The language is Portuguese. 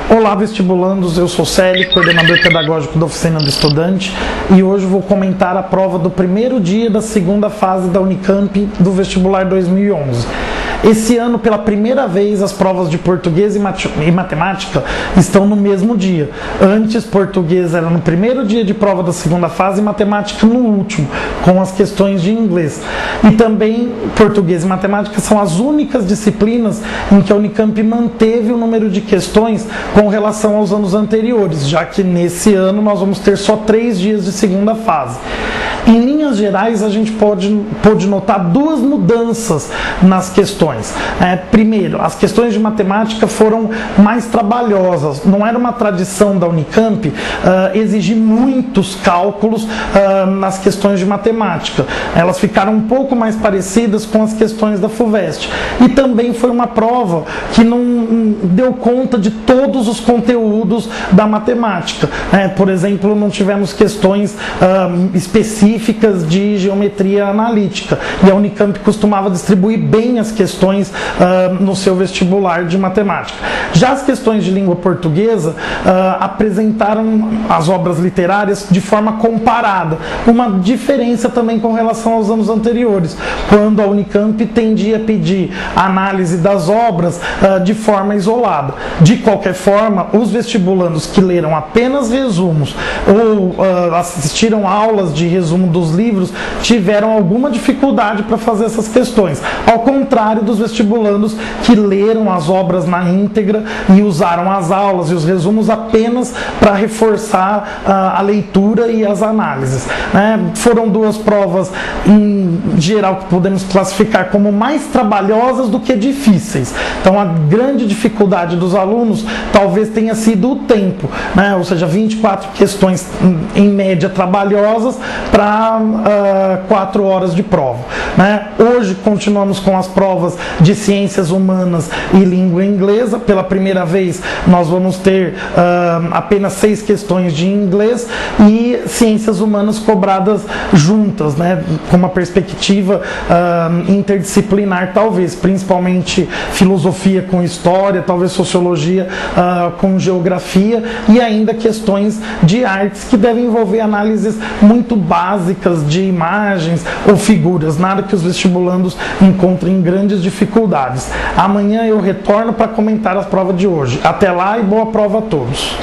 Olá, vestibulandos, eu sou Célio, coordenador pedagógico da Oficina do Estudante, e hoje vou comentar a prova do primeiro dia da segunda fase da Unicamp do vestibular 2011. Esse ano, pela primeira vez, as provas de português e matemática estão no mesmo dia. Antes, português era no primeiro dia de prova da segunda fase e matemática no último, com as questões de inglês. E também, português e matemática são as únicas disciplinas em que a Unicamp manteve o número de questões com relação aos anos anteriores, já que nesse ano nós vamos ter só 3 dias de segunda fase. Em linhas gerais, a gente pode notar duas mudanças nas questões. Primeiro, as questões de matemática foram mais trabalhosas. Não era uma tradição da Unicamp exigir muitos cálculos nas questões de matemática. Elas ficaram um pouco mais parecidas com as questões da FUVEST. E também foi uma prova que não deu conta de todos os conteúdos da matemática. Por exemplo, não tivemos questões específicas de geometria analítica, e a Unicamp costumava distribuir bem as questões no seu vestibular de matemática. Já as questões de língua portuguesa apresentaram as obras literárias de forma comparada, uma diferença também com relação aos anos anteriores, quando a Unicamp tendia a pedir análise das obras de forma isolada. De qualquer forma, os vestibulandos que leram apenas resumos ou assistiram aulas de resumo dos livros tiveram alguma dificuldade para fazer essas questões, ao contrário dos vestibulandos que leram as obras na íntegra e usaram as aulas e os resumos apenas para reforçar a leitura e as análises. Foram duas provas, em geral, que podemos classificar como mais trabalhosas do que difíceis. Então, a grande dificuldade dos alunos talvez tenha sido o tempo, ou seja, 24 questões em média trabalhosas para 4 horas de prova. Hoje continuamos com as provas de ciências humanas e língua inglesa. Pela primeira vez nós vamos ter apenas 6 questões de inglês e ciências humanas cobradas juntas, com uma perspectiva interdisciplinar, talvez, principalmente filosofia com história, talvez sociologia com geografia, e ainda questões de artes que devem envolver análises muito básicas de imagens ou figuras, nada que os vestibulandos encontrem grandes dificuldades. Amanhã eu retorno para comentar as provas de hoje. Até lá e boa prova a todos!